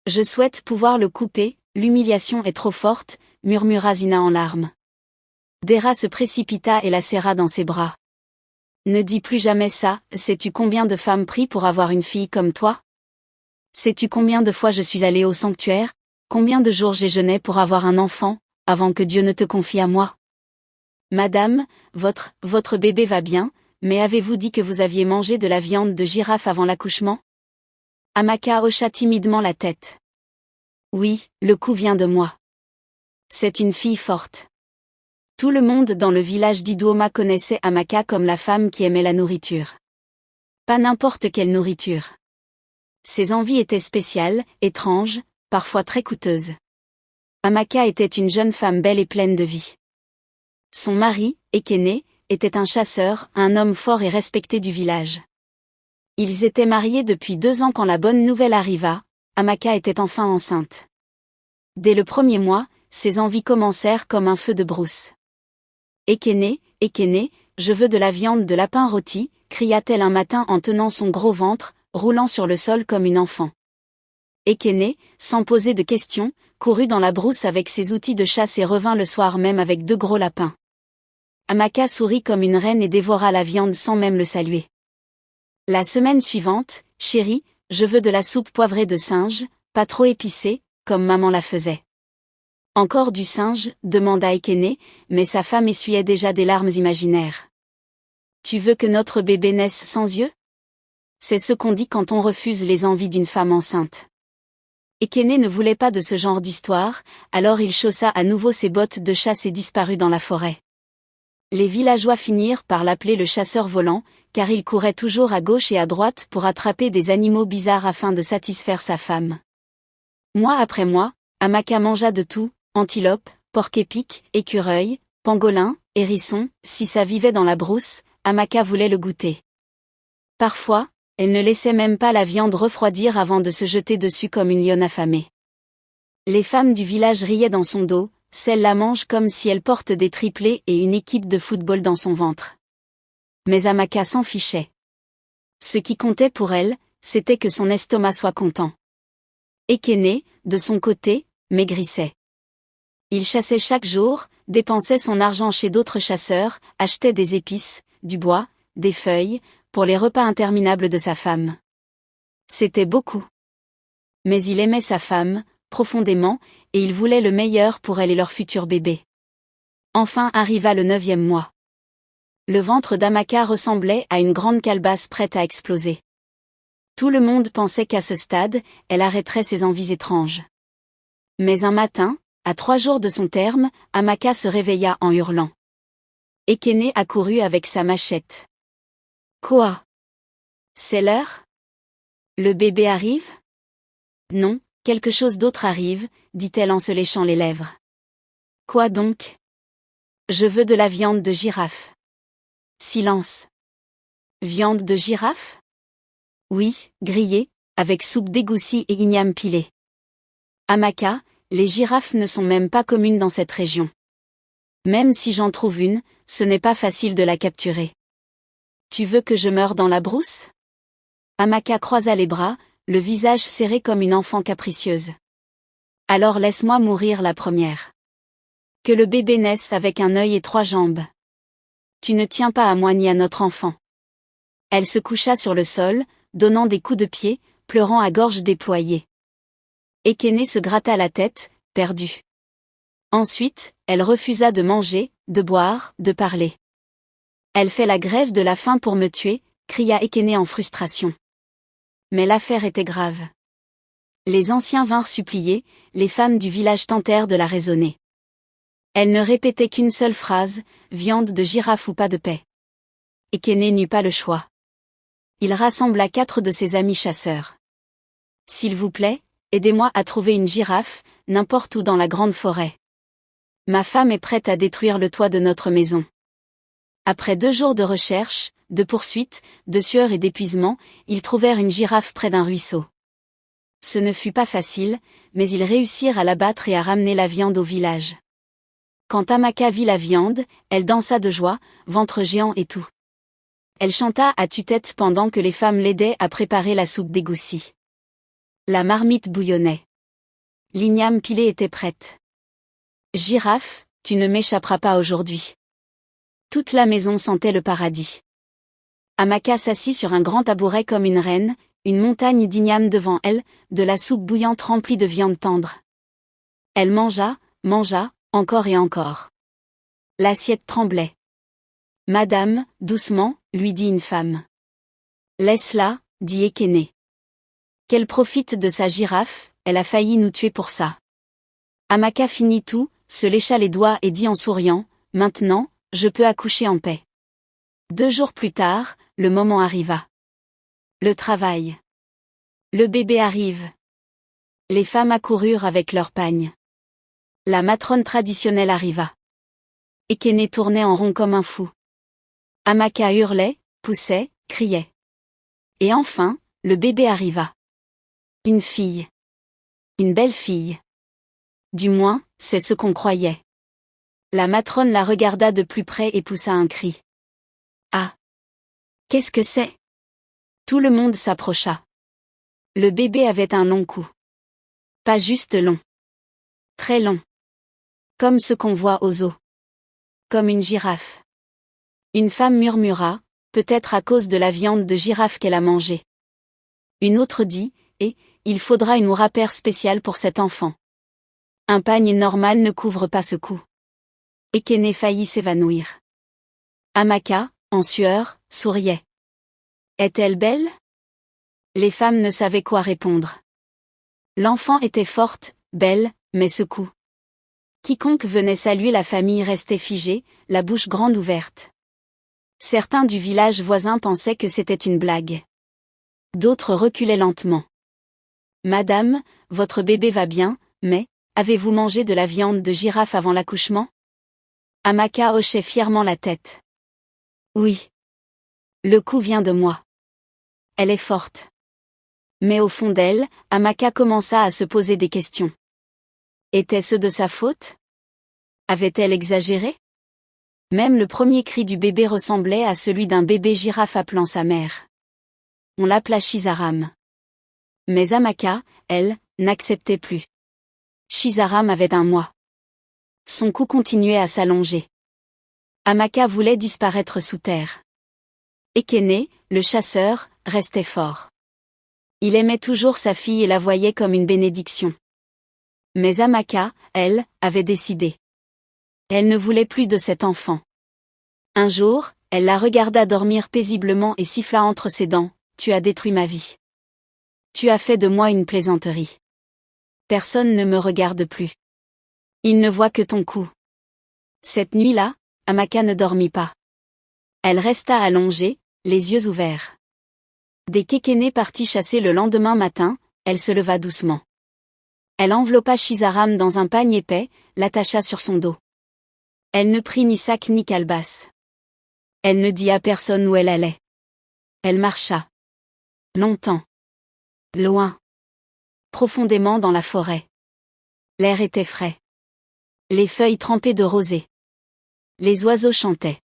Je souhaite pouvoir le couper, l'humiliation est trop forte, murmura Zina en larmes. Dera se précipita et la serra dans ses bras. Ne dis plus jamais ça, sais-tu combien de femmes prient pour avoir une fille comme toi? Sais-tu combien de fois je suis allée au sanctuaire, combien de jours j'ai jeûné pour avoir un enfant, avant que Dieu ne te confie à moi? Madame, votre bébé va bien, mais avez-vous dit que vous aviez mangé de la viande de girafe avant l'accouchement? Amaka hocha timidement la tête. Oui, le coup vient de moi. C'est une fille forte. Tout le monde dans le village d'Iduoma connaissait Amaka comme la femme qui aimait la nourriture. Pas n'importe quelle nourriture. Ses envies étaient spéciales, étranges, parfois très coûteuses. Amaka était une jeune femme belle et pleine de vie. Son mari, Ekene, était un chasseur, un homme fort et respecté du village. Ils étaient mariés depuis 2 ans quand la bonne nouvelle arriva, Amaka était enfin enceinte. Dès le premier mois, ses envies commencèrent comme un feu de brousse. Ekene, je veux de la viande de lapin rôti, cria-t-elle un matin en tenant son gros ventre, roulant sur le sol comme une enfant. Ekene, sans poser de questions, courut dans la brousse avec ses outils de chasse et revint le soir même avec 2 gros lapins. Amaka sourit comme une reine et dévora la viande sans même le saluer. La semaine suivante, chérie, je veux de la soupe poivrée de singe, pas trop épicée, comme maman la faisait. Encore du singe, demanda Ekene, mais sa femme essuyait déjà des larmes imaginaires. Tu veux que notre bébé naisse sans yeux? C'est ce qu'on dit quand on refuse les envies d'une femme enceinte. Ekene ne voulait pas de ce genre d'histoire, alors il chaussa à nouveau ses bottes de chasse et disparut dans la forêt. Les villageois finirent par l'appeler le chasseur volant, car il courait toujours à gauche et à droite pour attraper des animaux bizarres afin de satisfaire sa femme. Mois après mois, Amaka mangea de tout, antilope, porc-épic, écureuil, pangolin, hérisson, si ça vivait dans la brousse, Amaka voulait le goûter. Parfois, elle ne laissait même pas la viande refroidir avant de se jeter dessus comme une lionne affamée. Les femmes du village riaient dans son dos, celle la mange comme si elle porte des triplés et une équipe de football dans son ventre. Mais Amaka s'en fichait. Ce qui comptait pour elle, c'était que son estomac soit content. Ekene, de son côté, maigrissait. Il chassait chaque jour, dépensait son argent chez d'autres chasseurs, achetait des épices, du bois, des feuilles, pour les repas interminables de sa femme. C'était beaucoup. Mais il aimait sa femme, profondément, et il voulait le meilleur pour elle et leur futur bébé. Enfin arriva le 9e mois. Le ventre d'Amaka ressemblait à une grande calebasse prête à exploser. Tout le monde pensait qu'à ce stade, elle arrêterait ses envies étranges. Mais un matin, à 3 jours de son terme, Amaka se réveilla en hurlant. Ekene accourut avec sa machette. Quoi? C'est l'heure? Le bébé arrive? Non, quelque chose d'autre arrive, dit-elle en se léchant les lèvres. Quoi donc? Je veux de la viande de girafe. Silence. Viande de girafe? Oui, grillée, avec soupe d'égoussi et igname pilé. Amaka, les girafes ne sont même pas communes dans cette région. Même si j'en trouve une, ce n'est pas facile de la capturer. Tu veux que je meure dans la brousse? Amaka croisa les bras, le visage serré comme une enfant capricieuse. Alors laisse-moi mourir la première. Que le bébé naisse avec un œil et 3 jambes. Tu ne tiens pas à moi ni à notre enfant. Elle se coucha sur le sol, donnant des coups de pied, pleurant à gorge déployée. Ekene se gratta la tête, perdue. Ensuite, elle refusa de manger, de boire, de parler. Elle fait la grève de la faim pour me tuer, cria Ekene en frustration. Mais l'affaire était grave. Les anciens vinrent supplier, les femmes du village tentèrent de la raisonner. Elle ne répétait qu'une seule phrase, viande de girafe ou pas de paix. Ekene n'eut pas le choix. Il rassembla 4 de ses amis chasseurs. S'il vous plaît, aidez-moi à trouver une girafe, n'importe où dans la grande forêt. Ma femme est prête à détruire le toit de notre maison. Après 2 jours de recherche, de poursuite, de sueur et d'épuisement, ils trouvèrent une girafe près d'un ruisseau. Ce ne fut pas facile, mais ils réussirent à l'abattre et à ramener la viande au village. Quand Amaka vit la viande, elle dansa de joie, ventre géant et tout. Elle chanta à tue-tête pendant que les femmes l'aidaient à préparer la soupe d'égoussi. La marmite bouillonnait. L'igname pilée était prête. Girafe, tu ne m'échapperas pas aujourd'hui. Toute la maison sentait le paradis. Amaka s'assit sur un grand tabouret comme une reine, une montagne d'ignames devant elle, de la soupe bouillante remplie de viande tendre. Elle mangea, encore et encore. L'assiette tremblait. Madame, doucement, lui dit une femme. Laisse-la, dit Ekene. Qu'elle profite de sa girafe, elle a failli nous tuer pour ça. Amaka finit tout, se lécha les doigts et dit en souriant, maintenant, je peux accoucher en paix. 2 jours plus tard, le moment arriva. Le travail. Le bébé arrive. Les femmes accoururent avec leurs pagnes. La matrone traditionnelle arriva. Ekene tournait en rond comme un fou. Amaka hurlait, poussait, criait. Et enfin, le bébé arriva. Une fille. Une belle fille. Du moins, c'est ce qu'on croyait. La matrone la regarda de plus près et poussa un cri. Ah! Qu'est-ce que c'est? Tout le monde s'approcha. Le bébé avait un long cou. Pas juste long. Très long. Comme ce qu'on voit aux zoos. Comme une girafe. Une femme murmura, peut-être à cause de la viande de girafe qu'elle a mangée. Une autre dit, il faudra une wrapper spéciale pour cet enfant. Un pagne normal ne couvre pas ce cou. Ekene faillit s'évanouir. Amaka, en sueur, souriait. Est-elle belle? Les femmes ne savaient quoi répondre. L'enfant était forte, belle, mais ce cou. Quiconque venait saluer la famille restait figé, la bouche grande ouverte. Certains du village voisin pensaient que c'était une blague. D'autres reculaient lentement. Madame, votre bébé va bien, mais, avez-vous mangé de la viande de girafe avant l'accouchement? Amaka hochait fièrement la tête. Oui. Le coup vient de moi. Elle est forte. Mais au fond d'elle, Amaka commença à se poser des questions. Était-ce de sa faute? Avait-elle exagéré? Même le premier cri du bébé ressemblait à celui d'un bébé girafe appelant sa mère. On l'appela Shizaram. Mais Amaka, elle, n'acceptait plus. Shizaram avait 1 mois. Son cou continuait à s'allonger. Amaka voulait disparaître sous terre. Ekene, le chasseur, restait fort. Il aimait toujours sa fille et la voyait comme une bénédiction. Mais Amaka, elle, avait décidé. Elle ne voulait plus de cet enfant. Un jour, elle la regarda dormir paisiblement et siffla entre ses dents, « Tu as détruit ma vie. Tu as fait de moi une plaisanterie. Personne ne me regarde plus. Il ne voit que ton cou. » Cette nuit-là, Amaka ne dormit pas. Elle resta allongée, les yeux ouverts. Dès qu'Ekene partit chasser le lendemain matin, elle se leva doucement. Elle enveloppa Shizaram dans un pagne épais, l'attacha sur son dos. Elle ne prit ni sac ni calebasse. Elle ne dit à personne où elle allait. Elle marcha. Longtemps. Loin. Profondément dans la forêt. L'air était frais. Les feuilles trempées de rosée. Les oiseaux chantaient.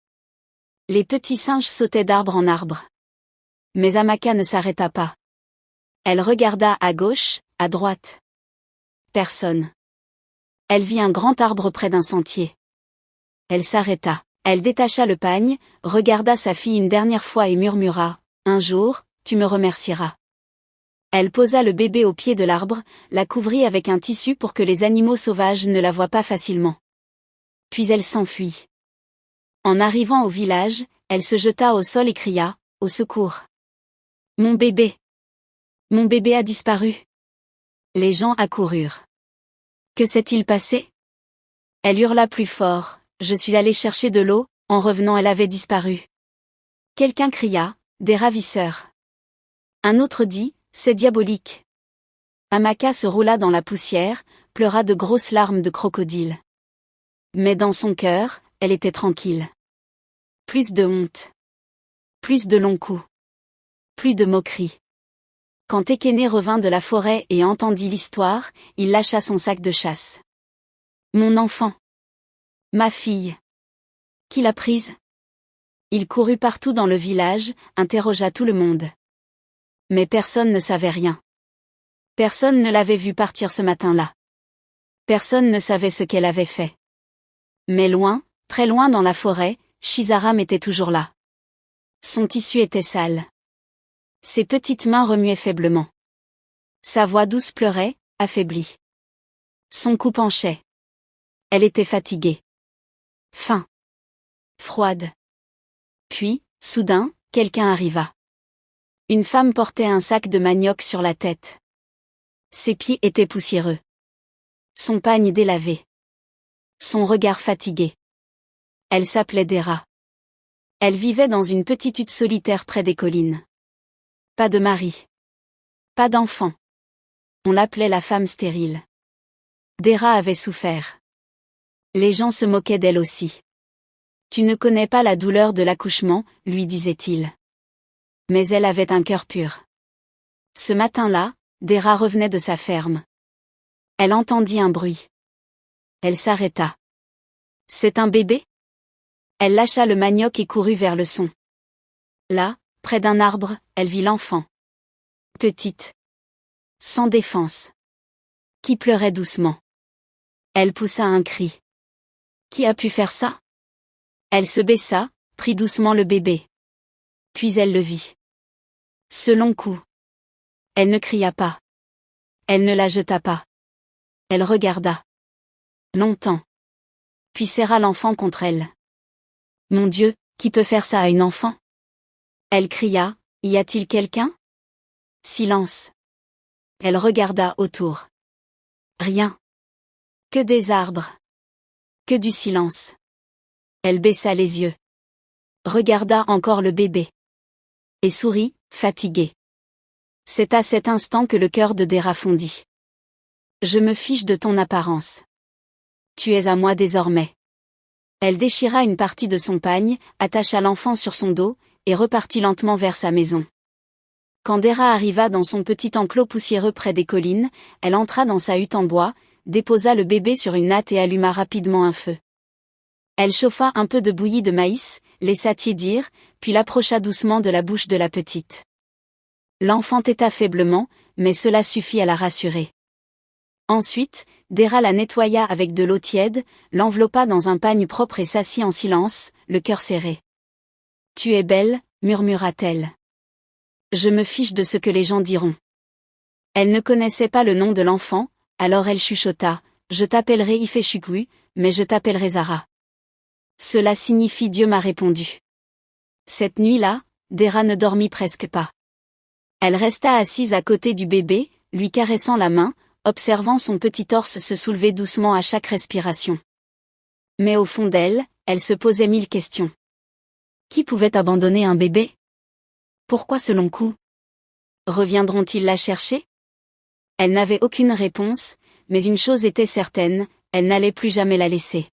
Les petits singes sautaient d'arbre en arbre. Mais Amaka ne s'arrêta pas. Elle regarda à gauche, à droite. Personne. Elle vit un grand arbre près d'un sentier. Elle s'arrêta. Elle détacha le pagne, regarda sa fille une dernière fois et murmura, « Un jour, tu me remercieras. » Elle posa le bébé au pied de l'arbre, la couvrit avec un tissu pour que les animaux sauvages ne la voient pas facilement. Puis elle s'enfuit. En arrivant au village, elle se jeta au sol et cria, « Au secours! Mon bébé! Mon bébé a disparu! » Les gens accoururent. Que s'est-il passé? Elle hurla plus fort, « Je suis allée chercher de l'eau, en revenant elle avait disparu. » Quelqu'un cria, « Des ravisseurs. » Un autre dit, « C'est diabolique. » Amaka se roula dans la poussière, pleura de grosses larmes de crocodile. Mais dans son cœur, elle était tranquille. Plus de honte. Plus de longs coups. Plus de moqueries. Quand Ekene revint de la forêt et entendit l'histoire, il lâcha son sac de chasse. « Mon enfant. Ma fille. Qui l'a prise? » Il courut partout dans le village, interrogea tout le monde. Mais personne ne savait rien. Personne ne l'avait vu partir ce matin-là. Personne ne savait ce qu'elle avait fait. Mais loin, très loin dans la forêt, Shizaram était toujours là. Son tissu était sale. Ses petites mains remuaient faiblement. Sa voix douce pleurait, affaiblie. Son cou penchait. Elle était fatiguée. Faim. Froide. Puis, soudain, quelqu'un arriva. Une femme portait un sac de manioc sur la tête. Ses pieds étaient poussiéreux. Son pagne délavé. Son regard fatigué. Elle s'appelait Dera. Elle vivait dans une petite hutte solitaire près des collines. Pas de mari. Pas d'enfant. On l'appelait la femme stérile. Dera avait souffert. Les gens se moquaient d'elle aussi. Tu ne connais pas la douleur de l'accouchement, lui disait-il. Mais elle avait un cœur pur. Ce matin-là, Dera revenait de sa ferme. Elle entendit un bruit. Elle s'arrêta. C'est un bébé? Elle lâcha le manioc et courut vers le son. Là, près d'un arbre, elle vit l'enfant. Petite. Sans défense. Qui pleurait doucement. Elle poussa un cri. Qui a pu faire ça? Elle se baissa, prit doucement le bébé. Puis elle le vit. Ce long coup. Elle ne cria pas. Elle ne la jeta pas. Elle regarda. Longtemps. Puis serra l'enfant contre elle. Mon Dieu, qui peut faire ça à une enfant? Elle cria, y a-t-il quelqu'un? Silence. Elle regarda autour. Rien. Que des arbres. Que du silence. Elle baissa les yeux. Regarda encore le bébé. Et sourit, fatiguée. C'est à cet instant que le cœur de Dera fondit. Je me fiche de ton apparence. Tu es à moi désormais. Elle déchira une partie de son pagne, attacha l'enfant sur son dos, et repartit lentement vers sa maison. Quand Dera arriva dans son petit enclos poussiéreux près des collines, elle entra dans sa hutte en bois, déposa le bébé sur une natte et alluma rapidement un feu. Elle chauffa un peu de bouillie de maïs, laissa tiédir, puis l'approcha doucement de la bouche de la petite. L'enfant téta faiblement, mais cela suffit à la rassurer. Ensuite, Dera la nettoya avec de l'eau tiède, l'enveloppa dans un pagne propre et s'assit en silence, le cœur serré. « Tu es belle », murmura-t-elle. « Je me fiche de ce que les gens diront. » Elle ne connaissait pas le nom de l'enfant, alors elle chuchota, « Je t'appellerai Ifeshukwu, mais je t'appellerai Zara. » Cela signifie Dieu m'a répondu. Cette nuit-là, Dera ne dormit presque pas. Elle resta assise à côté du bébé, lui caressant la main, observant son petit torse se soulever doucement à chaque respiration. Mais au fond d'elle, elle se posait 1000 questions. Qui pouvait abandonner un bébé? Pourquoi ce long coup? Reviendront-ils la chercher? Elle n'avait aucune réponse, mais une chose était certaine, elle n'allait plus jamais la laisser.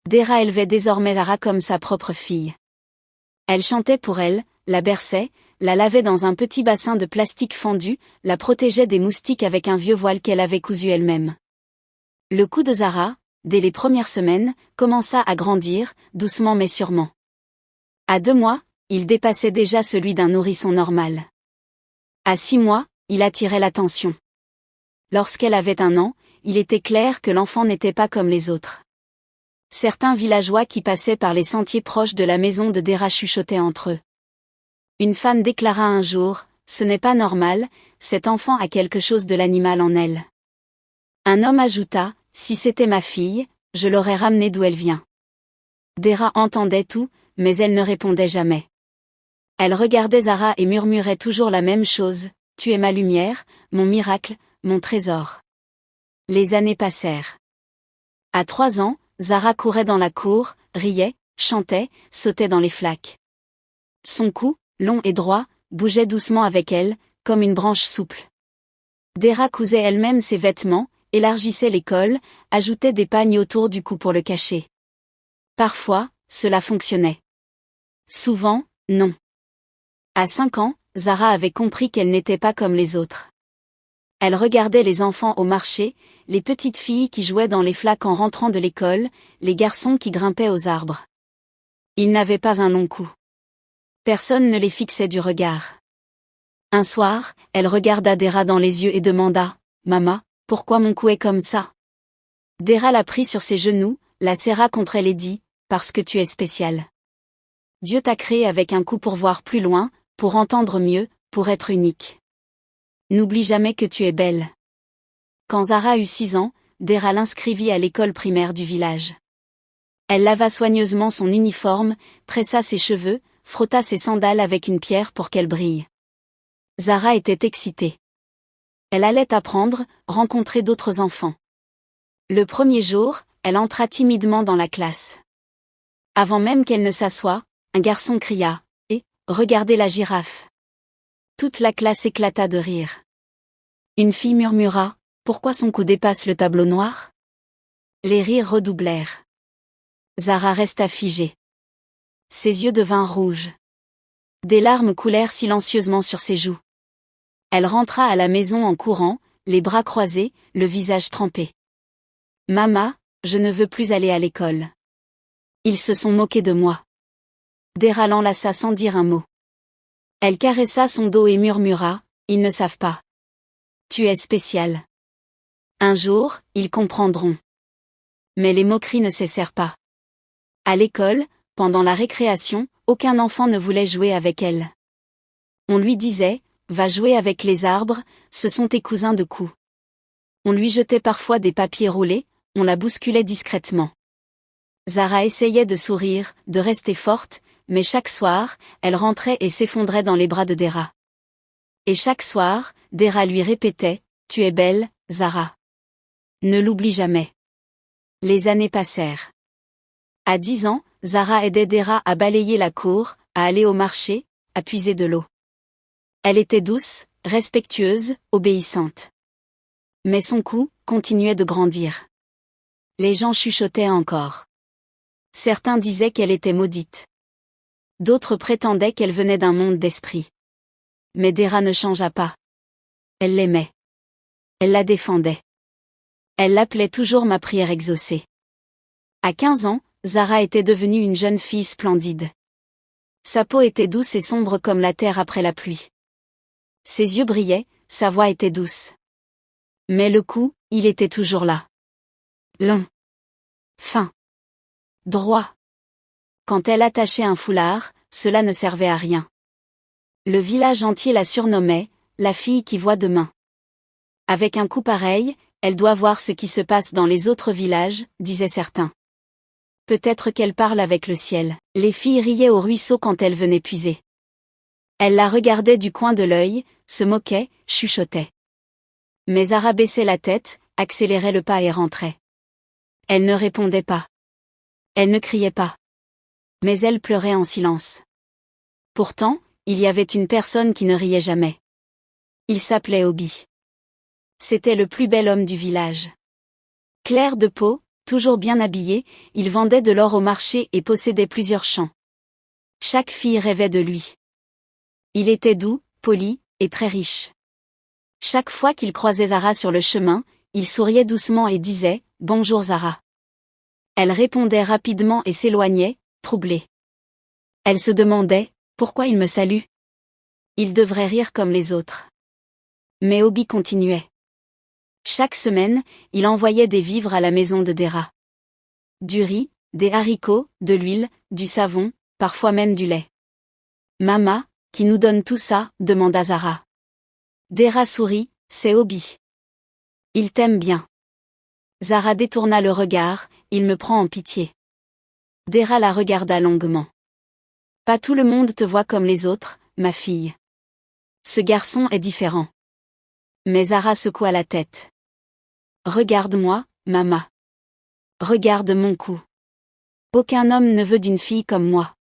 Dera élevait désormais Zara comme sa propre fille. Elle chantait pour elle, la berçait, la lavait dans un petit bassin de plastique fendu, la protégeait des moustiques avec un vieux voile qu'elle avait cousu elle-même. Le cou de Zara, dès les premières semaines, commença à grandir, doucement mais sûrement. À 2 mois, il dépassait déjà celui d'un nourrisson normal. À 6 mois, il attirait l'attention. Lorsqu'elle avait 1 an, il était clair que l'enfant n'était pas comme les autres. Certains villageois qui passaient par les sentiers proches de la maison de Dera chuchotaient entre eux. Une femme déclara un jour, « Ce n'est pas normal, cet enfant a quelque chose de l'animal en elle. » Un homme ajouta, « Si c'était ma fille, je l'aurais ramenée d'où elle vient. » Dera entendait tout, mais elle ne répondait jamais. Elle regardait Zara et murmurait toujours la même chose, « Tu es ma lumière, mon miracle, mon trésor. » Les années passèrent. À 3 ans, Zara courait dans la cour, riait, chantait, sautait dans les flaques. Son cou, long et droit, bougeait doucement avec elle, comme une branche souple. Dera cousait elle-même ses vêtements, élargissait les cols, ajoutait des pagnes autour du cou pour le cacher. Parfois, cela fonctionnait. Souvent, non. À 5 ans, Zara avait compris qu'elle n'était pas comme les autres. Elle regardait les enfants au marché, les petites filles qui jouaient dans les flaques en rentrant de l'école, les garçons qui grimpaient aux arbres. Ils n'avaient pas un long cou. Personne ne les fixait du regard. Un soir, elle regarda Dera dans les yeux et demanda, « Maman, pourquoi mon cou est comme ça? » Dera la prit sur ses genoux, la serra contre elle et dit, « Parce que tu es spécial. Dieu t'a créé avec un coup pour voir plus loin, pour entendre mieux, pour être unique. N'oublie jamais que tu es belle. » Quand Zara eut 6 ans, Dera l'inscrivit à l'école primaire du village. Elle lava soigneusement son uniforme, tressa ses cheveux, frotta ses sandales avec une pierre pour qu'elle brille. Zara était excitée. Elle allait apprendre, rencontrer d'autres enfants. Le premier jour, elle entra timidement dans la classe. Avant même qu'elle ne s'assoie, un garçon cria « Eh, regardez la girafe !» Toute la classe éclata de rire. Une fille murmura « Pourquoi son cou dépasse le tableau noir ?» Les rires redoublèrent. Zara resta figée. Ses yeux devinrent rouges. Des larmes coulèrent silencieusement sur ses joues. Elle rentra à la maison en courant, les bras croisés, le visage trempé. « Maman, je ne veux plus aller à l'école. Ils se sont moqués de moi. » Dera l'enlaça sans dire un mot. Elle caressa son dos et murmura « Ils ne savent pas. Tu es spécial. Un jour, ils comprendront. » Mais les moqueries ne cessèrent pas. À l'école, pendant la récréation, aucun enfant ne voulait jouer avec elle. On lui disait « Va jouer avec les arbres, ce sont tes cousins de cou. » On lui jetait parfois des papiers roulés, on la bousculait discrètement. Zara essayait de sourire, de rester forte, mais chaque soir, elle rentrait et s'effondrait dans les bras de Dera. Et chaque soir, Dera lui répétait « Tu es belle, Zara. Ne l'oublie jamais. » Les années passèrent. À 10 ans, Zara aidait Dera à balayer la cour, à aller au marché, à puiser de l'eau. Elle était douce, respectueuse, obéissante. Mais son cou continuait de grandir. Les gens chuchotaient encore. Certains disaient qu'elle était maudite. D'autres prétendaient qu'elle venait d'un monde d'esprit. Mais Dera ne changea pas. Elle l'aimait. Elle la défendait. Elle l'appelait toujours ma prière exaucée. À 15 ans, Zara était devenue une jeune fille splendide. Sa peau était douce et sombre comme la terre après la pluie. Ses yeux brillaient, sa voix était douce. Mais le cou, il était toujours là. Long. Fin. Droit. Quand elle attachait un foulard, cela ne servait à rien. Le village entier la surnommait « la fille qui voit demain ». Avec un cou pareil, elle doit voir ce qui se passe dans les autres villages, disaient certains. Peut-être qu'elle parle avec le ciel. Les filles riaient au ruisseau quand elle venait puiser. Elle la regardait du coin de l'œil, se moquait, chuchotait. Mais Zara baissait la tête, accélérait le pas et rentrait. Elle ne répondait pas. Elle ne criait pas. Mais elle pleurait en silence. Pourtant, il y avait une personne qui ne riait jamais. Il s'appelait Obi. C'était le plus bel homme du village. Clair de peau, toujours bien habillé, il vendait de l'or au marché et possédait plusieurs champs. Chaque fille rêvait de lui. Il était doux, poli, et très riche. Chaque fois qu'il croisait Zara sur le chemin, il souriait doucement et disait « Bonjour Zara ». Elle répondait rapidement et s'éloignait, troublée. Elle se demandait « Pourquoi il me salue ? Il devrait rire comme les autres. » Mais Obi continuait. Chaque semaine, il envoyait des vivres à la maison de Dera. Du riz, des haricots, de l'huile, du savon, parfois même du lait. « Mama, qui nous donne tout ça ?» demanda Zara. Dera sourit, « C'est Obi. Il t'aime bien. » Zara détourna le regard, « Il me prend en pitié. » Dera la regarda longuement. « Pas tout le monde te voit comme les autres, ma fille. Ce garçon est différent. » Mais Zara secoua la tête. « Regarde-moi, Mama. Regarde mon cou. Aucun homme ne veut d'une fille comme moi. »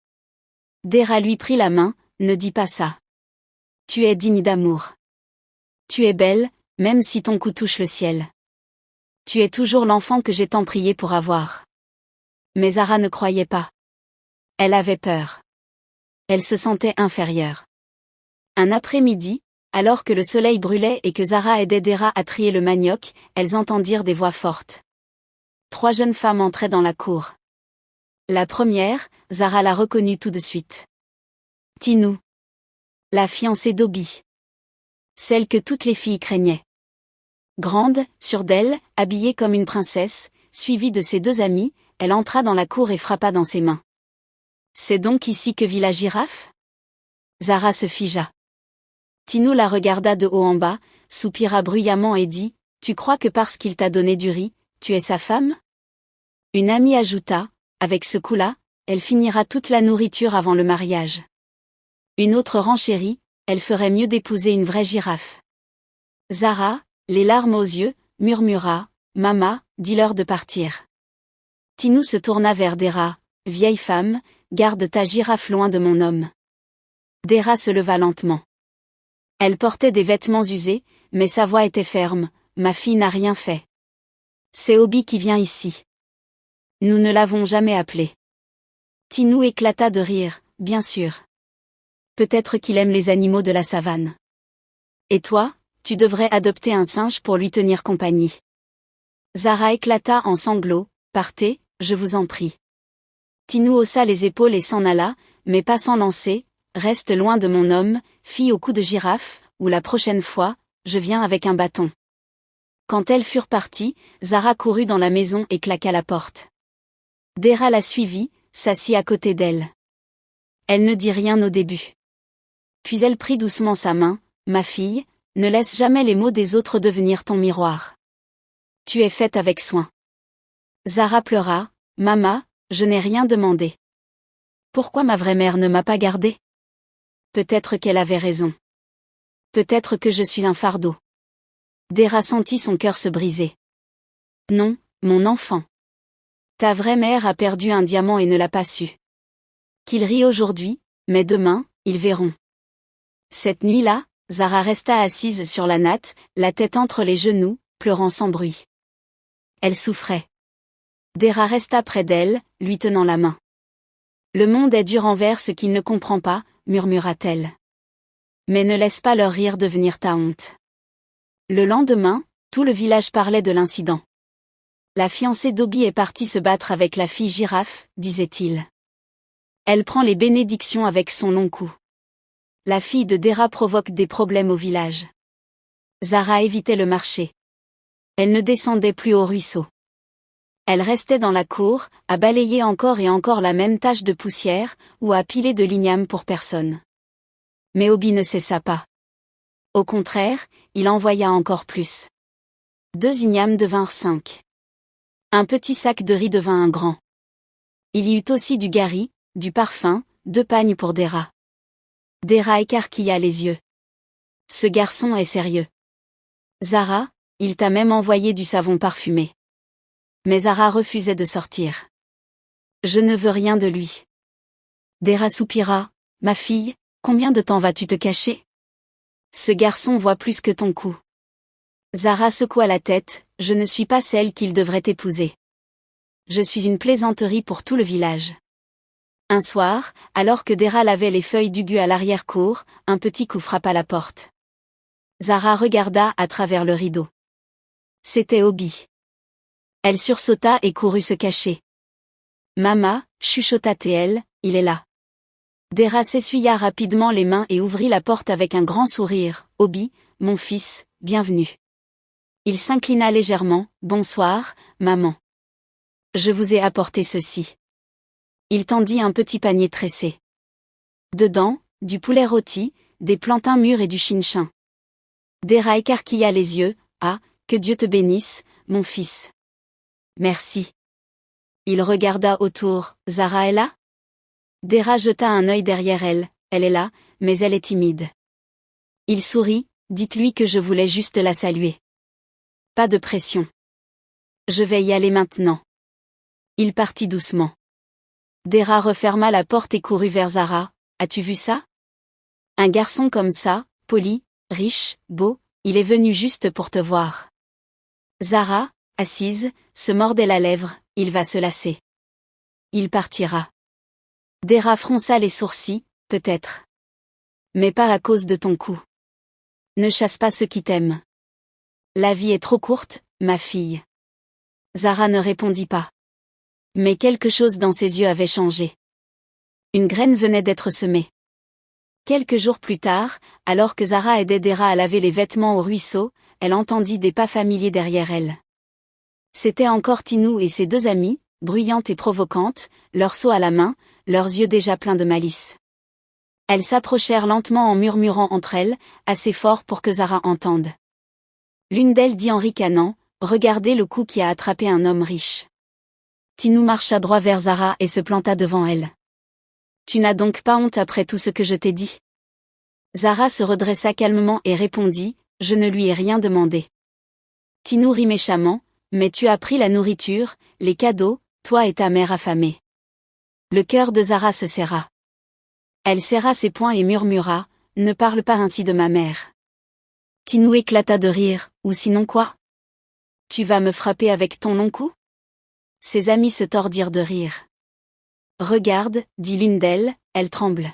Dera lui prit la main, « Ne dis pas ça. Tu es digne d'amour. Tu es belle, même si ton cou touche le ciel. Tu es toujours l'enfant que j'ai tant prié pour avoir. » Mais Zara ne croyait pas. Elle avait peur. Elle se sentait inférieure. Un après-midi, alors que le soleil brûlait et que Zara aidait Dera à trier le manioc, elles entendirent des voix fortes. 3 jeunes femmes entraient dans la cour. La première, Zara la reconnut tout de suite. Tinou. La fiancée d'Obi. Celle que toutes les filles craignaient. Grande, sûre d'elle, habillée comme une princesse, suivie de ses 2 amis, elle entra dans la cour et frappa dans ses mains. C'est donc ici que vit la girafe? Zara se figea. Tinou la regarda de haut en bas, soupira bruyamment et dit, tu crois que parce qu'il t'a donné du riz, tu es sa femme? Une amie ajouta, avec ce coup-là, elle finira toute la nourriture avant le mariage. Une autre renchérit, elle ferait mieux d'épouser une vraie girafe. Zara, les larmes aux yeux, murmura, Mama, dis-leur de partir. Tinou se tourna vers Dera, vieille femme, garde ta girafe loin de mon homme. Dera se leva lentement. Elle portait des vêtements usés, mais sa voix était ferme, ma fille n'a rien fait. C'est Obi qui vient ici. Nous ne l'avons jamais appelé. Tinou éclata de rire, bien sûr. Peut-être qu'il aime les animaux de la savane. Et toi, tu devrais adopter un singe pour lui tenir compagnie. Zara éclata en sanglots, partez, je vous en prie. Tinou haussa les épaules et s'en alla, mais pas sans lancer, reste loin de mon homme, fille au cou de girafe, ou la prochaine fois, je viens avec un bâton. Quand elles furent parties, Zara courut dans la maison et claqua la porte. Dera la suivit, s'assit à côté d'elle. Elle ne dit rien au début. Puis elle prit doucement sa main, ma fille, ne laisse jamais les mots des autres devenir ton miroir. Tu es faite avec soin. Zara pleura, Mama, je n'ai rien demandé. Pourquoi ma vraie mère ne m'a pas gardée? Peut-être qu'elle avait raison. Peut-être que je suis un fardeau. Dera sentit son cœur se briser. Non, mon enfant. Ta vraie mère a perdu un diamant et ne l'a pas su. Qu'ils rient aujourd'hui, mais demain, ils verront. Cette nuit-là, Zara resta assise sur la natte, la tête entre les genoux, pleurant sans bruit. Elle souffrait. Dera resta près d'elle, lui tenant la main. Le monde est dur envers ce qu'il ne comprend pas, murmura-t-elle. Mais ne laisse pas leur rire devenir ta honte. Le lendemain, tout le village parlait de l'incident. La fiancée d'Obi est partie se battre avec la fille girafe, disait-il. Elle prend les bénédictions avec son long cou. La fille de Dera provoque des problèmes au village. Zara évitait le marché. Elle ne descendait plus au ruisseau. Elle restait dans la cour, à balayer encore et encore la même tache de poussière, ou à piler de l'igname pour personne. Mais Obi ne cessa pas. Au contraire, il envoya encore plus. 2 ignames devinrent 5. Un petit sac de riz devint un grand. Il y eut aussi du gari, du parfum, 2 pagnes pour Dera. Dera écarquilla les yeux. Ce garçon est sérieux. Zara, il t'a même envoyé du savon parfumé. Mais Zara refusait de sortir. Je ne veux rien de lui. Dera soupira, ma fille, combien de temps vas-tu te cacher? Ce garçon voit plus que ton cou. Zara secoua la tête, je ne suis pas celle qu'il devrait épouser. Je suis une plaisanterie pour tout le village. Un soir, alors que Dera lavait les feuilles d'ugu à l'arrière-cour, un petit coup frappa la porte. Zara regarda à travers le rideau. C'était Obi. Elle sursauta et courut se cacher. Mama, chuchota-t-elle, il est là. Dera s'essuya rapidement les mains et ouvrit la porte avec un grand sourire. Obi, mon fils, bienvenue. Il s'inclina légèrement. Bonsoir, maman. Je vous ai apporté ceci. Il tendit un petit panier tressé. Dedans, du poulet rôti, des plantains mûrs et du chin-chin. Dera écarquilla les yeux. Ah, que Dieu te bénisse, mon fils. Merci. Il regarda autour. Zara est là? Dera jeta un œil derrière elle. Elle est là, mais elle est timide. Il sourit. Dites-lui que je voulais juste la saluer. Pas de pression. Je vais y aller maintenant. Il partit doucement. Dera referma la porte et courut vers Zara. As-tu vu ça? Un garçon comme ça, poli, riche, beau, il est venu juste pour te voir. Zara, assise, se mordait la lèvre, il va se lasser. Il partira. Dera fronça les sourcils, peut-être. Mais pas à cause de ton cou. Ne chasse pas ceux qui t'aiment. La vie est trop courte, ma fille. Zara ne répondit pas. Mais quelque chose dans ses yeux avait changé. Une graine venait d'être semée. Quelques jours plus tard, alors que Zara aidait Dera à laver les vêtements au ruisseau, elle entendit des pas familiers derrière elle. C'était encore Tinou et ses deux amies, bruyantes et provocantes, leur seau à la main, leurs yeux déjà pleins de malice. Elles s'approchèrent lentement en murmurant entre elles, assez fort pour que Zara entende. L'une d'elles dit en ricanant, « Regardez le coup qui a attrapé un homme riche. » Tinou marcha droit vers Zara et se planta devant elle. « Tu n'as donc pas honte après tout ce que je t'ai dit ?» Zara se redressa calmement et répondit, « Je ne lui ai rien demandé. » Tinou rit méchamment, « Mais tu as pris la nourriture, les cadeaux, toi et ta mère affamée. » Le cœur de Zara se serra. Elle serra ses poings et murmura, « Ne parle pas ainsi de ma mère. » Tinou éclata de rire, « Ou sinon quoi? Tu vas me frapper avec ton long cou ?» Ses amis se tordirent de rire. « Regarde, dit l'une d'elles, elle tremble.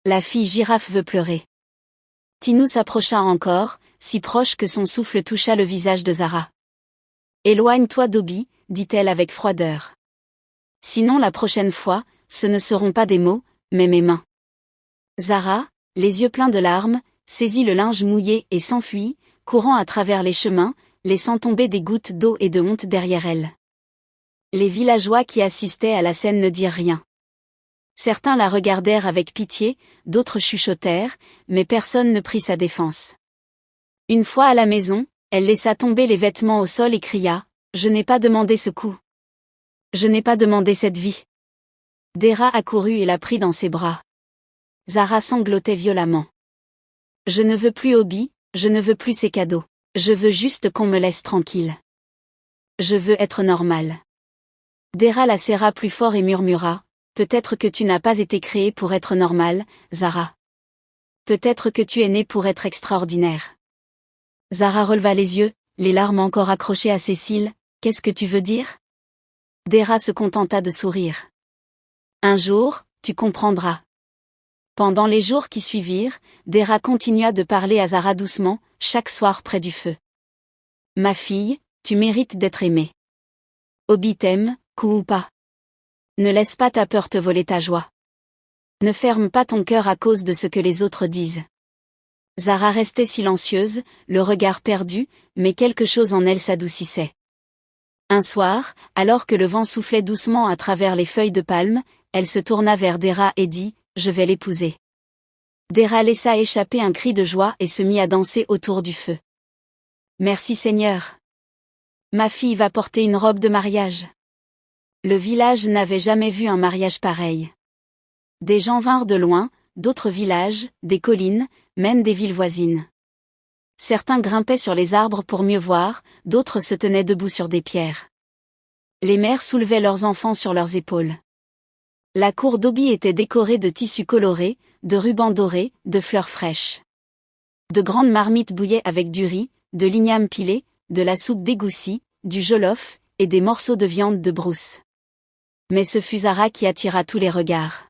La fille girafe veut pleurer. » Tinou s'approcha encore, si proche que son souffle toucha le visage de Zara. « Éloigne-toi d'Obi, dit-elle avec froideur. Sinon la prochaine fois, ce ne seront pas des mots, mais mes mains. » Zara, les yeux pleins de larmes, saisit le linge mouillé et s'enfuit, courant à travers les chemins, laissant tomber des gouttes d'eau et de honte derrière elle. Les villageois qui assistaient à la scène ne dirent rien. Certains la regardèrent avec pitié, d'autres chuchotèrent, mais personne ne prit sa défense. Une fois à la maison, elle laissa tomber les vêtements au sol et cria, « Je n'ai pas demandé ce coup. Je n'ai pas demandé cette vie. » Dera accourut et la prit dans ses bras. Zara sanglotait violemment. « Je ne veux plus Obi, je ne veux plus ses cadeaux. Je veux juste qu'on me laisse tranquille. Je veux être normale. » Dera la serra plus fort et murmura, « Peut-être que tu n'as pas été créée pour être normale, Zara. Peut-être que tu es née pour être extraordinaire. » Zara releva les yeux, les larmes encore accrochées à ses cils, « Qu'est-ce que tu veux dire ?» Dera se contenta de sourire. « Un jour, tu comprendras. » Pendant les jours qui suivirent, Dera continua de parler à Zara doucement, chaque soir près du feu. « Ma fille, tu mérites d'être aimée. Obi t'aime, coup ou pas. Ne laisse pas ta peur te voler ta joie. Ne ferme pas ton cœur à cause de ce que les autres disent. » Zara restait silencieuse, le regard perdu, mais quelque chose en elle s'adoucissait. Un soir, alors que le vent soufflait doucement à travers les feuilles de palme, elle se tourna vers Dera et dit, « Je vais l'épouser. » Dera laissa échapper un cri de joie et se mit à danser autour du feu. « Merci Seigneur. Ma fille va porter une robe de mariage. » Le village n'avait jamais vu un mariage pareil. Des gens vinrent de loin, d'autres villages, des collines, même des villes voisines. Certains grimpaient sur les arbres pour mieux voir, d'autres se tenaient debout sur des pierres. Les mères soulevaient leurs enfants sur leurs épaules. La cour d'Obi était décorée de tissus colorés, de rubans dorés, de fleurs fraîches. De grandes marmites bouillaient avec du riz, de l'igname pilé, de la soupe d'égoussi, du jollof, et des morceaux de viande de brousse. Mais ce fut Zara qui attira tous les regards.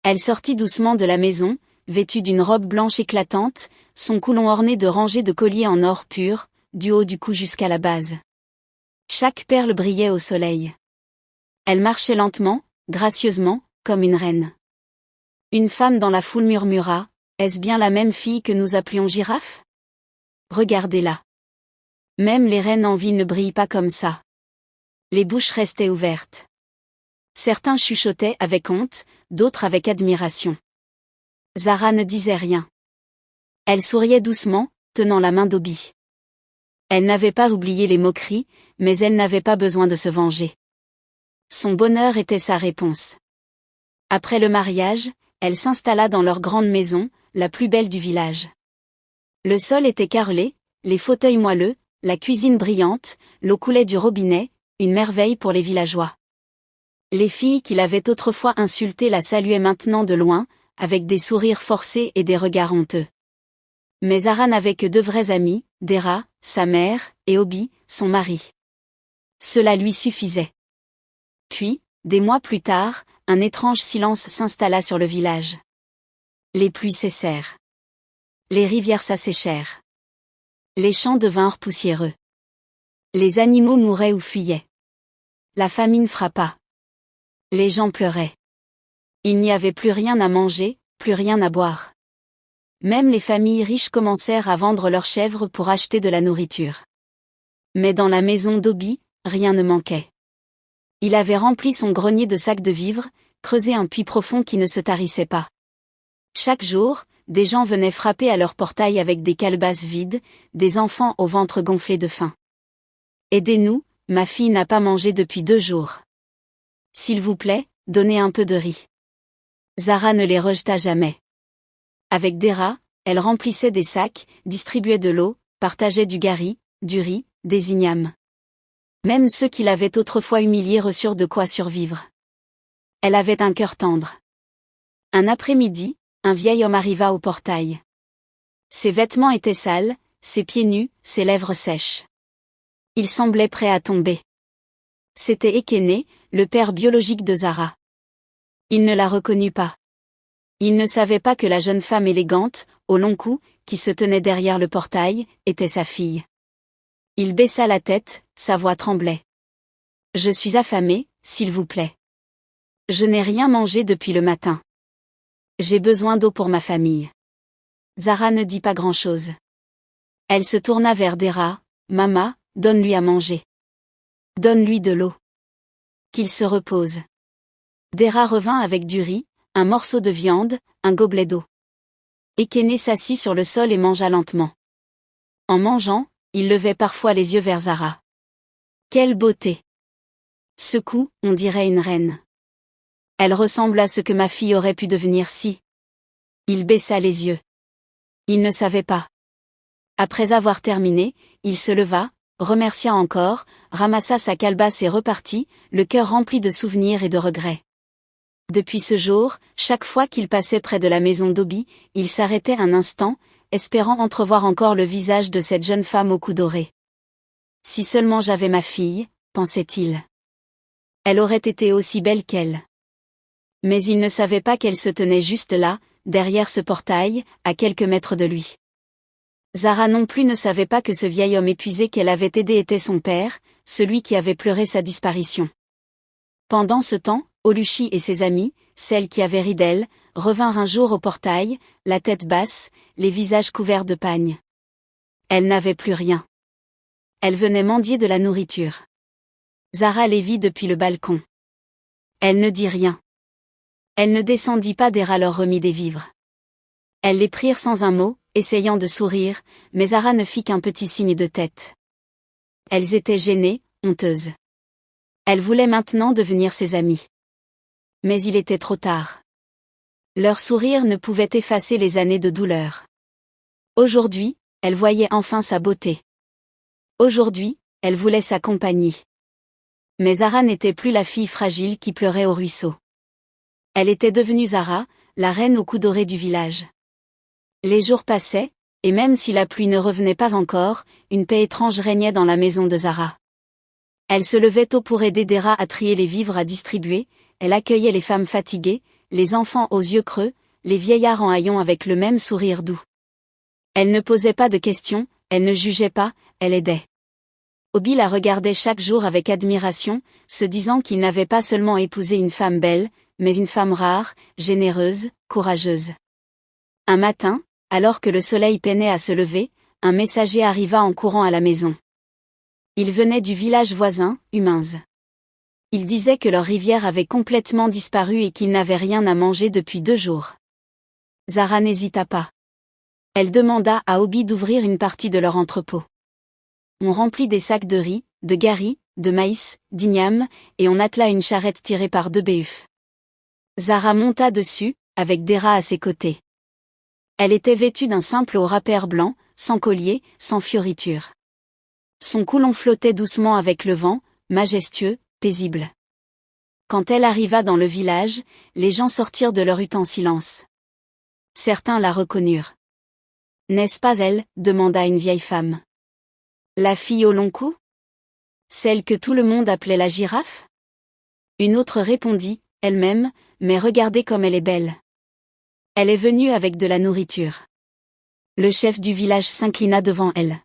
Elle sortit doucement de la maison, vêtue d'une robe blanche éclatante, son coulon orné de rangées de colliers en or pur, du haut du cou jusqu'à la base. Chaque perle brillait au soleil. Elle marchait lentement, gracieusement, comme une reine. Une femme dans la foule murmura, « Est-ce bien la même fille que nous appelions Girafe ? Regardez-la. Même les reines en ville ne brillent pas comme ça. » Les bouches restaient ouvertes. Certains chuchotaient avec honte, d'autres avec admiration. Zara ne disait rien. Elle souriait doucement, tenant la main d'Obi. Elle n'avait pas oublié les moqueries, mais elle n'avait pas besoin de se venger. Son bonheur était sa réponse. Après le mariage, elle s'installa dans leur grande maison, la plus belle du village. Le sol était carrelé, les fauteuils moelleux, la cuisine brillante, l'eau coulait du robinet, une merveille pour les villageois. Les filles qui l'avaient autrefois insultée la saluaient maintenant de loin, avec des sourires forcés et des regards honteux. Mais Zara n'avait que deux vrais amis, Dera, sa mère, et Obi, son mari. Cela lui suffisait. Puis, des mois plus tard, un étrange silence s'installa sur le village. Les pluies cessèrent. Les rivières s'asséchèrent. Les champs devinrent poussiéreux. Les animaux mouraient ou fuyaient. La famine frappa. Les gens pleuraient. Il n'y avait plus rien à manger, plus rien à boire. Même les familles riches commencèrent à vendre leurs chèvres pour acheter de la nourriture. Mais dans la maison d'Obi, rien ne manquait. Il avait rempli son grenier de sacs de vivres, creusé un puits profond qui ne se tarissait pas. Chaque jour, des gens venaient frapper à leur portail avec des calebasses vides, des enfants au ventre gonflé de faim. « Aidez-nous, ma fille n'a pas mangé depuis 2 jours. S'il vous plaît, donnez un peu de riz. » Zara ne les rejeta jamais. Avec Dera, elle remplissait des sacs, distribuait de l'eau, partageait du gari, du riz, des ignames. Même ceux qui l'avaient autrefois humiliée reçurent de quoi survivre. Elle avait un cœur tendre. Un après-midi, un vieil homme arriva au portail. Ses vêtements étaient sales, ses pieds nus, ses lèvres sèches. Il semblait prêt à tomber. C'était Ekene, le père biologique de Zara. Il ne la reconnut pas. Il ne savait pas que la jeune femme élégante, au long cou, qui se tenait derrière le portail, était sa fille. Il baissa la tête, sa voix tremblait. « Je suis affamé, s'il vous plaît. Je n'ai rien mangé depuis le matin. J'ai besoin d'eau pour ma famille. » Zara ne dit pas grand-chose. Elle se tourna vers Dera. « Mama, donne-lui à manger. Donne-lui de l'eau. Qu'il se repose. » Dera revint avec du riz, un morceau de viande, un gobelet d'eau. Ekene s'assit sur le sol et mangea lentement. En mangeant, il levait parfois les yeux vers Zara. Quelle beauté! Ce cou, on dirait une reine. Elle ressemble à ce que ma fille aurait pu devenir si. Il baissa les yeux. Il ne savait pas. Après avoir terminé, il se leva, remercia encore, ramassa sa calebasse et repartit, le cœur rempli de souvenirs et de regrets. Depuis ce jour, chaque fois qu'il passait près de la maison d'Obi, il s'arrêtait un instant, espérant entrevoir encore le visage de cette jeune femme au cou doré. Si seulement j'avais ma fille, pensait-il. Elle aurait été aussi belle qu'elle. Mais il ne savait pas qu'elle se tenait juste là, derrière ce portail, à quelques mètres de lui. Zara non plus ne savait pas que ce vieil homme épuisé qu'elle avait aidé était son père, celui qui avait pleuré sa disparition. Pendant ce temps, Oluchi et ses amis, celles qui avaient ri d'elle, revinrent un jour au portail, la tête basse, les visages couverts de pagne. Elle n'avait plus rien. Elle venait mendier de la nourriture. Zara les vit depuis le balcon. Elle ne dit rien. Elle ne descendit pas Dera leur remit des vivres. Elles les prirent sans un mot, essayant de sourire, mais Zara ne fit qu'un petit signe de tête. Elles étaient gênées, honteuses. Elles voulaient maintenant devenir ses amies. Mais il était trop tard. Leur sourire ne pouvait effacer les années de douleur. Aujourd'hui, elle voyait enfin sa beauté. Aujourd'hui, elle voulait sa compagnie. Mais Zara n'était plus la fille fragile qui pleurait au ruisseau. Elle était devenue Zara, la reine au cou doré du village. Les jours passaient, et même si la pluie ne revenait pas encore, une paix étrange régnait dans la maison de Zara. Elle se levait tôt pour aider Dera à trier les vivres à distribuer, elle accueillait les femmes fatiguées, les enfants aux yeux creux, les vieillards en haillons avec le même sourire doux. Elle ne posait pas de questions, elle ne jugeait pas, elle aidait. Obi la regardait chaque jour avec admiration, se disant qu'il n'avait pas seulement épousé une femme belle, mais une femme rare, généreuse, courageuse. Un matin, alors que le soleil peinait à se lever, un messager arriva en courant à la maison. Il venait du village voisin, Humains. Il disait que leur rivière avait complètement disparu et qu'ils n'avaient rien à manger depuis 2 jours. Zara n'hésita pas. Elle demanda à Obi d'ouvrir une partie de leur entrepôt. On remplit des sacs de riz, de gari, de maïs, d'igname, et on attela une charrette tirée par 2 béhufs. Zara monta dessus, avec Dera à ses côtés. Elle était vêtue d'un simple haut rappeur blanc, sans collier, sans fioriture. Son coulon flottait doucement avec le vent, majestueux, paisible. Quand elle arriva dans le village, les gens sortirent de leur hutte en silence. Certains la reconnurent. « N'est-ce pas elle ?» demanda une vieille femme. « La fille au long cou ? Celle que tout le monde appelait la girafe ?» Une autre répondit, elle-même, « Mais regardez comme elle est belle. Elle est venue avec de la nourriture. » Le chef du village s'inclina devant elle.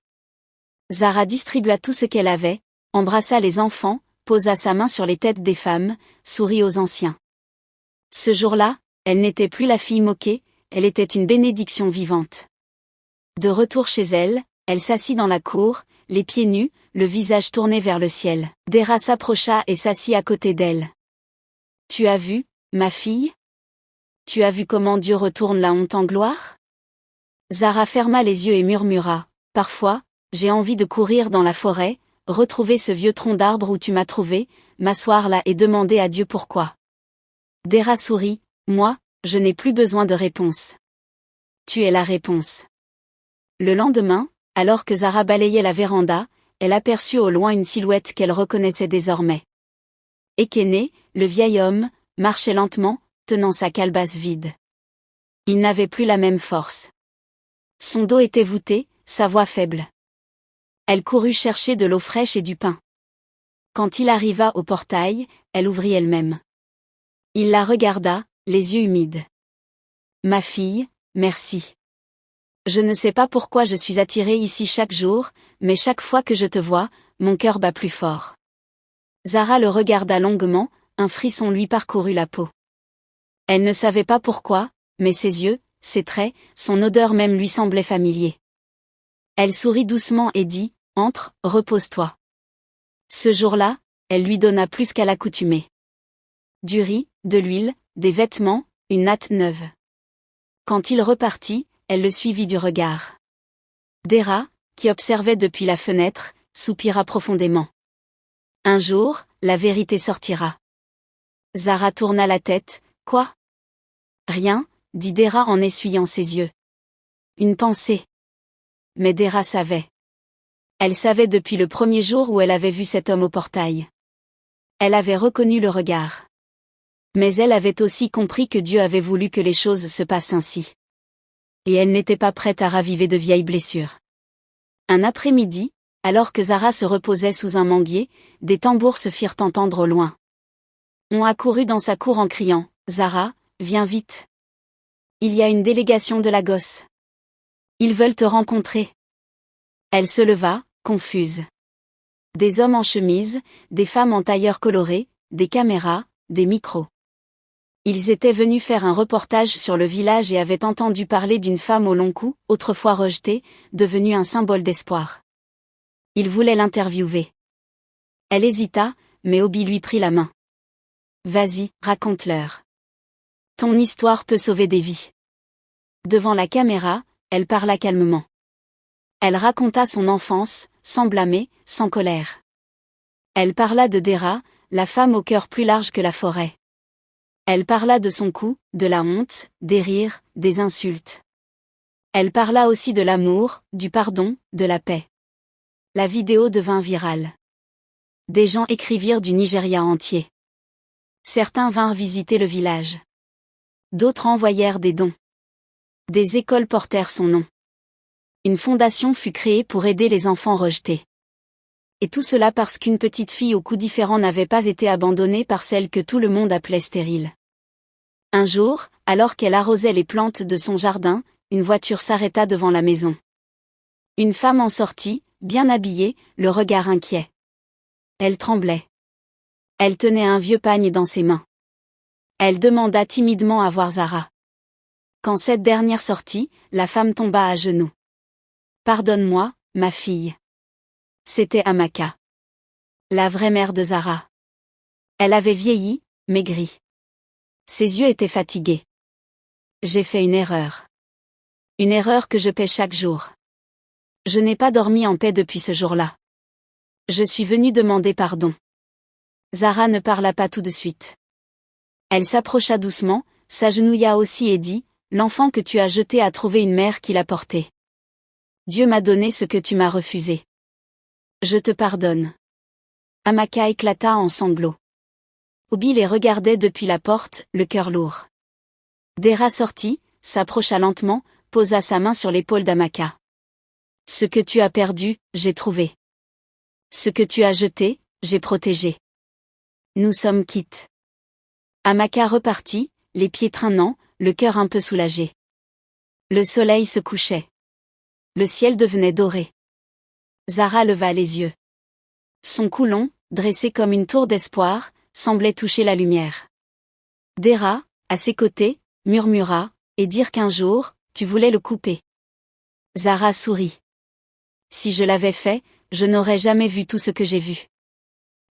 Zara distribua tout ce qu'elle avait, embrassa les enfants, posa sa main sur les têtes des femmes, sourit aux anciens. Ce jour-là, elle n'était plus la fille moquée, elle était une bénédiction vivante. De retour chez elle, elle s'assit dans la cour, les pieds nus, le visage tourné vers le ciel. Dera s'approcha et s'assit à côté d'elle. « Tu as vu, ma fille? Tu as vu comment Dieu retourne la honte en gloire ?» Zara ferma les yeux et murmura, « Parfois, j'ai envie de courir dans la forêt, retrouver ce vieux tronc d'arbre où tu m'as trouvé, m'asseoir là et demander à Dieu pourquoi. » Dera sourit, « Moi, je n'ai plus besoin de réponse. Tu es la réponse. » Le lendemain, alors que Zara balayait la véranda, elle aperçut au loin une silhouette qu'elle reconnaissait désormais. Ekene, le vieil homme, marchait lentement, tenant sa calebasse vide. Il n'avait plus la même force. Son dos était voûté, sa voix faible. Elle courut chercher de l'eau fraîche et du pain. Quand il arriva au portail, elle ouvrit elle-même. Il la regarda, les yeux humides. « Ma fille, merci. Je ne sais pas pourquoi je suis attirée ici chaque jour, mais chaque fois que je te vois, mon cœur bat plus fort. » Zara le regarda longuement, un frisson lui parcourut la peau. Elle ne savait pas pourquoi, mais ses yeux, ses traits, son odeur même lui semblaient familiers. Elle sourit doucement et dit, « Entre, repose-toi. » Ce jour-là, elle lui donna plus qu'à l'accoutumée. Du riz, de l'huile, des vêtements, une natte neuve. Quand il repartit, elle le suivit du regard. Dera, qui observait depuis la fenêtre, soupira profondément. Un jour, la vérité sortira. Zara tourna la tête, « Quoi ? » « Rien, » dit Dera en essuyant ses yeux. « Une pensée. » Mais Dera savait. Elle savait depuis le premier jour où elle avait vu cet homme au portail. Elle avait reconnu le regard. Mais elle avait aussi compris que Dieu avait voulu que les choses se passent ainsi. Et elle n'était pas prête à raviver de vieilles blessures. Un après-midi, alors que Zara se reposait sous un manguier, des tambours se firent entendre au loin. On accourut dans sa cour en criant, « Zara, viens vite. Il y a une délégation de Lagos. Ils veulent te rencontrer. » Elle se leva, confuse. Des hommes en chemise, des femmes en tailleur coloré, des caméras, des micros. Ils étaient venus faire un reportage sur le village et avaient entendu parler d'une femme au long cou, autrefois rejetée, devenue un symbole d'espoir. Ils voulaient l'interviewer. Elle hésita, mais Obi lui prit la main. « Vas-y, raconte-leur. Ton histoire peut sauver des vies. » Devant la caméra, elle parla calmement. Elle raconta son enfance, sans blâmer, sans colère. Elle parla de Dera, la femme au cœur plus large que la forêt. Elle parla de son cou, de la honte, des rires, des insultes. Elle parla aussi de l'amour, du pardon, de la paix. La vidéo devint virale. Des gens écrivirent du Nigeria entier. Certains vinrent visiter le village. D'autres envoyèrent des dons. Des écoles portèrent son nom. Une fondation fut créée pour aider les enfants rejetés. Et tout cela parce qu'une petite fille au cou différent n'avait pas été abandonnée par celle que tout le monde appelait stérile. Un jour, alors qu'elle arrosait les plantes de son jardin, une voiture s'arrêta devant la maison. Une femme en sortit, bien habillée, le regard inquiet. Elle tremblait. Elle tenait un vieux pagne dans ses mains. Elle demanda timidement à voir Zara. Quand cette dernière sortit, la femme tomba à genoux. « Pardonne-moi, ma fille. » C'était Amaka. La vraie mère de Zara. Elle avait vieilli, maigri. Ses yeux étaient fatigués. « J'ai fait une erreur. Une erreur que je paie chaque jour. Je n'ai pas dormi en paix depuis ce jour-là. Je suis venue demander pardon. » Zara ne parla pas tout de suite. Elle s'approcha doucement, s'agenouilla aussi et dit, « L'enfant que tu as jeté a trouvé une mère qui l'a porté. Dieu m'a donné ce que tu m'as refusé. Je te pardonne. » Amaka éclata en sanglots. Obi les regardait depuis la porte, le cœur lourd. Dera sortit, s'approcha lentement, posa sa main sur l'épaule d'Amaka. « Ce que tu as perdu, j'ai trouvé. Ce que tu as jeté, j'ai protégé. Nous sommes quittes. » Amaka repartit, les pieds traînants, le cœur un peu soulagé. Le soleil se couchait. Le ciel devenait doré. Zara leva les yeux. Son cou long, dressé comme une tour d'espoir, semblait toucher la lumière. Dera, à ses côtés, murmura, et dire qu'un jour, tu voulais le couper. Zara sourit. Si je l'avais fait, je n'aurais jamais vu tout ce que j'ai vu.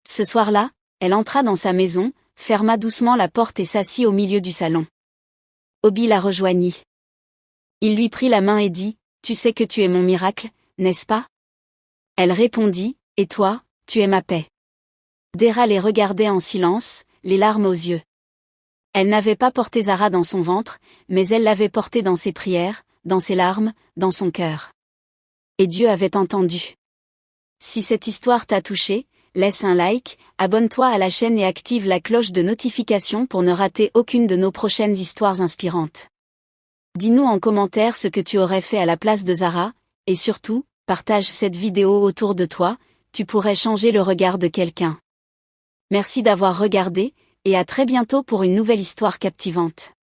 Ce soir-là, elle entra dans sa maison, ferma doucement la porte et s'assit au milieu du salon. Obi la rejoignit. Il lui prit la main et dit, « Tu sais que tu es mon miracle, n'est-ce pas ?» Elle répondit, « Et toi, tu es ma paix. » Dera les regardait en silence, les larmes aux yeux. Elle n'avait pas porté Zara dans son ventre, mais elle l'avait portée dans ses prières, dans ses larmes, dans son cœur. Et Dieu avait entendu. Si cette histoire t'a touché, laisse un like, abonne-toi à la chaîne et active la cloche de notification pour ne rater aucune de nos prochaines histoires inspirantes. Dis-nous en commentaire ce que tu aurais fait à la place de Zara, et surtout, partage cette vidéo autour de toi, tu pourrais changer le regard de quelqu'un. Merci d'avoir regardé, et à très bientôt pour une nouvelle histoire captivante.